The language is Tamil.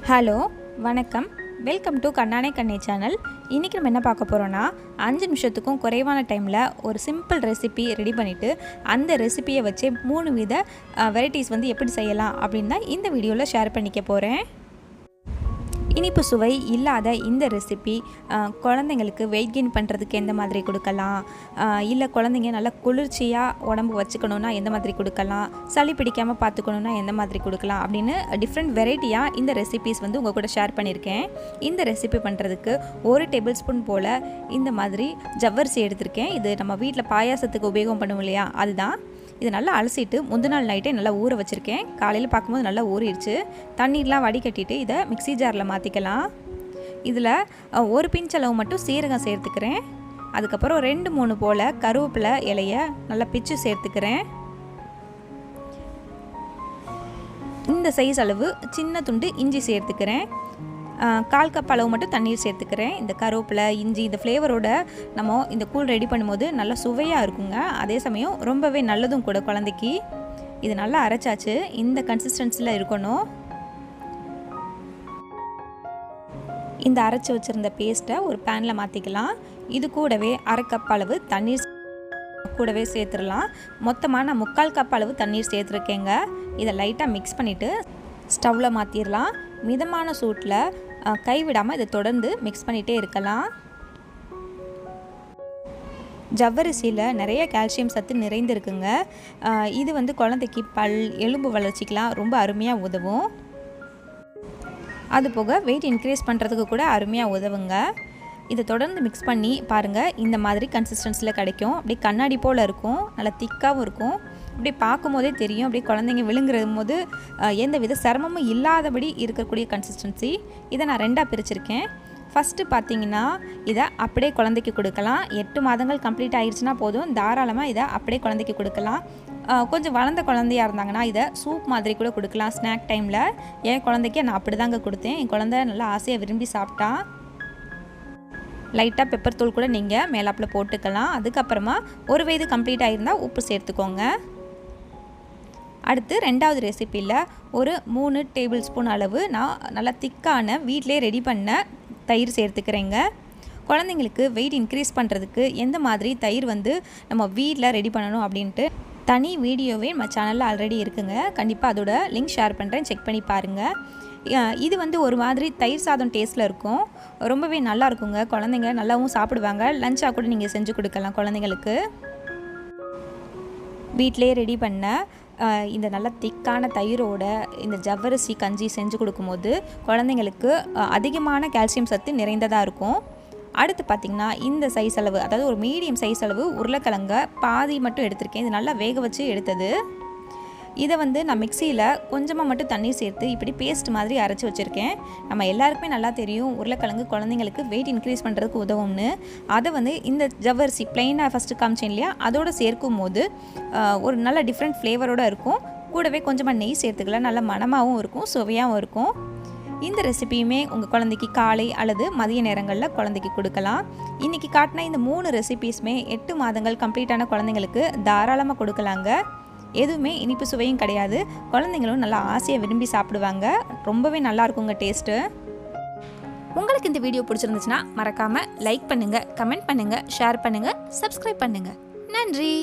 ஹலோ வணக்கம், வெல்கம் டு கண்ணானே கண்ணே சேனல். இன்றைக்கி நம்ம என்ன பார்க்க போகிறோன்னா 5 நிமிஷத்துக்கும் குறைவான டைமில் ஒரு சிம்பிள் ரெசிபி ரெடி பண்ணிவிட்டு அந்த ரெசிபியை வச்சு 3 வித வெரைட்டிஸ் எப்படி செய்யலாம் அப்படின்னு தான் இந்த வீடியோவில் ஷேர் பண்ணிக்க போகிறேன். இனிப்பு சுவை இல்லாத இந்த ரெசிபி குழந்தைங்களுக்கு வெயிட் கெயின் பண்ணுறதுக்கு எந்த மாதிரி கொடுக்கலாம், இல்லை குழந்தைங்க நல்லா குளிர்ச்சியாக உடம்பு வச்சுக்கணுன்னா எந்த மாதிரி கொடுக்கலாம், சளி பிடிக்காமல் பார்த்துக்கணுன்னா எந்த மாதிரி கொடுக்கலாம் அப்படின்னு டிஃப்ரெண்ட் வெரைட்டியாக இந்த ரெசிபிஸ் உங்கள் கூட ஷேர் பண்ணியிருக்கேன். இந்த ரெசிபி பண்ணுறதுக்கு 1 டேபிள் ஸ்பூன் போல் இந்த மாதிரி ஜவ்வரிசி எடுத்திருக்கேன். இது நம்ம வீட்டில் பாயாசத்துக்கு உபயோகம் பண்ணுவோம் இல்லையா, அதுதான். இதை நல்லா அலசிட்டு முந்தின நாள் நைட்டே நல்லா ஊற வச்சுருக்கேன். காலையில் பார்க்கும்போது நல்லா ஊறிடுச்சு. தண்ணீர்லாம் வடிகட்டிட்டு இதை மிக்ஸி ஜாரில் மாற்றிக்கலாம். இதில் 1 பிஞ்ச் அளவு மட்டும் சீரகம் சேர்த்துக்கிறேன். அதுக்கப்புறம் 2-3 போல் கருவேப்பிலை இலையை நல்லா பிச்சு சேர்த்துக்கிறேன். இந்த சைஸ் அளவு சின்ன துண்டு இஞ்சி சேர்த்துக்கிறேன். 1/4 கப் அளவு மட்டும் தண்ணீர் சேர்த்துக்கிறேன். இந்த கருவேப்பிலை இஞ்சி இந்த ஃப்ளேவரோட நம்ம இந்த கூழ் ரெடி பண்ணும்போது நல்லா சுவையாக இருக்குங்க. அதே சமயம் ரொம்பவே நல்லதும் கூட குழந்தைக்கு. இது நல்லா அரைச்சாச்சு. இந்த கன்சிஸ்டன்சியில் இருக்கணும். இந்த அரைச்சி வச்சுருந்த பேஸ்ட்டை ஒரு பேனில் மாற்றிக்கலாம். இது கூடவே 1/2 கப் அளவு தண்ணீர் கூடவே சேர்த்துடலாம். மொத்தமாக நான் 3/4 கப் அளவு தண்ணீர் சேர்த்துருக்கேங்க. இதை லைட்டாக மிக்ஸ் பண்ணிவிட்டு ஸ்டவ்வில் மாற்றிடலாம். மிதமான சூட்டில் கைவிடாமல் இதை தொடர்ந்து மிக்ஸ் பண்ணிகிட்டே இருக்கலாம். ஜவ்வரிசியில் நிறைய கால்சியம் சத்து நிறைந்திருக்குங்க. இது குழந்தைக்கு பல் எலும்பு வளர்ச்சிக்கெலாம் ரொம்ப அருமையாக உதவும். அதுபோக வெயிட் இன்க்ரீஸ் பண்ணுறதுக்கு கூட அருமையாக உதவுங்க. இதை தொடர்ந்து மிக்ஸ் பண்ணி பாருங்கள். இந்த மாதிரி கன்சிஸ்டன்சியில் கிடைக்கும். அப்படியே கண்ணாடி போல் இருக்கும். நல்லா திக்காகவும் இருக்கும். அப்படியே பார்க்கும் போதே தெரியும். அப்படியே குழந்தைங்க விழுங்குறது போது எந்த வித சிரமமும் இல்லாதபடி இருக்கக்கூடிய கன்சிஸ்டன்சி. இதை நான் 2ஆக பிரிச்சிருக்கேன். ஃபஸ்ட்டு பார்த்தீங்கன்னா இதை அப்படியே குழந்தைக்கு கொடுக்கலாம். 8 மாதங்கள் கம்ப்ளீட் ஆகிடுச்சுன்னா போதும், தாராளமாக இதை அப்படியே குழந்தைக்கு கொடுக்கலாம். கொஞ்சம் வளர்ந்த குழந்தையாக இருந்தாங்கன்னா இதை சூப் மாதிரி கூட கொடுக்கலாம் ஸ்நாக் டைமில். என் குழந்தைக்கு நான் அப்படி தாங்க கொடுத்தேன். என் குழந்தை நல்லா ஆசையாக விரும்பி சாப்பிட்டா. லைட்டாக பெப்பர் தூள் கூட நீங்கள் மேலாப்பில் போட்டுக்கலாம். அதுக்கப்புறமா 1 வயது கம்ப்ளீட் ஆகியிருந்தால் உப்பு சேர்த்துக்கோங்க. அடுத்து 2வது ரெசிப்பியில் ஒரு 3 டேபிள் ஸ்பூன் அளவு நான் நல்லா திக்கான வீட்டிலே ரெடி பண்ண தயிர் சேர்த்துக்கிறேங்க. குழந்தைங்களுக்கு வெயிட் இன்க்ரீஸ் பண்ணுறதுக்கு எந்த மாதிரி தயிர் நம்ம வீட்டில் ரெடி பண்ணணும் அப்படின்ட்டு தனி வீடியோவே நம்ம சேனலில் ஆல்ரெடி இருக்குங்க. கண்டிப்பாக அதோட லிங்க் ஷேர் பண்ணுறேன், செக் பண்ணி பாருங்கள். இது ஒரு மாதிரி தயிர் சாதம் டேஸ்ட்டில் இருக்கும். ரொம்பவே நல்லா இருக்குங்க. குழந்தைங்க நல்லாவும் சாப்பிடுவாங்க. லஞ்சாக கூட நீங்கள் செஞ்சு கொடுக்கலாம் குழந்தைங்களுக்கு. வீட்டிலே ரெடி பண்ண இந்த நல்ல திக்கான தயிரோட இந்த ஜவ்வரிசி கஞ்சி செஞ்சு கொடுக்கும்போது குழந்தைங்களுக்கு அதிகமான கால்சியம் சத்து நிறைந்ததாக இருக்கும். அடுத்து பார்த்திங்கன்னா இந்த சைஸ் அளவு, அதாவது ஒரு மீடியம் சைஸ் அளவு உருளைக்கிழங்க பாதி மட்டும் எடுத்திருக்கேன். இது நல்லா வேக வச்சு எடுத்தது. இதை நான் மிக்சியில் கொஞ்சமாக மட்டும் தண்ணி சேர்த்து இப்படி பேஸ்ட் மாதிரி அரைச்சி வச்சுருக்கேன். நம்ம எல்லாருக்குமே நல்லா தெரியும் உருளைக்கிழங்கு குழந்தைங்களுக்கு வெயிட் இன்க்ரீஸ் பண்ணுறதுக்கு உதவும்னு. அதை இந்த ஜவ்வரிசி ப்ளைனாக ஃபஸ்ட்டு காமிச்சேன் இல்லையா, அதோடு சேர்க்கும் போது ஒரு நல்ல டிஃப்ரெண்ட் ஃப்ளேவரோடு இருக்கும். கூடவே கொஞ்சமாக நெய் சேர்த்துக்கலாம். நல்ல மணமாகவும் இருக்கும், சுவையாகவும் இருக்கும். இந்த ரெசிபியுமே உங்கள் குழந்தைக்கு காலை அல்லது மதிய நேரங்களில் குழந்தைக்கு கொடுக்கலாம். இன்றைக்கி காட்டின இந்த 3 ரெசிபீஸுமே 8 மாதங்கள் கம்ப்ளீட்டான குழந்தைங்களுக்கு தாராளமாக கொடுக்கலாங்க. எதுவுமே இனிப்பு சுவையும் கிடையாது. குழந்தைங்களும் நல்லா ஆசையாக விரும்பி சாப்பிடுவாங்க. ரொம்பவே நல்லா இருக்குங்க டேஸ்ட்டு. உங்களுக்கு இந்த வீடியோ பிடிச்சிருந்துச்சுன்னா மறக்காமல் லைக் பண்ணுங்கள், கமெண்ட் பண்ணுங்கள், ஷேர் பண்ணுங்கள், சப்ஸ்கிரைப் பண்ணுங்கள். நன்றி.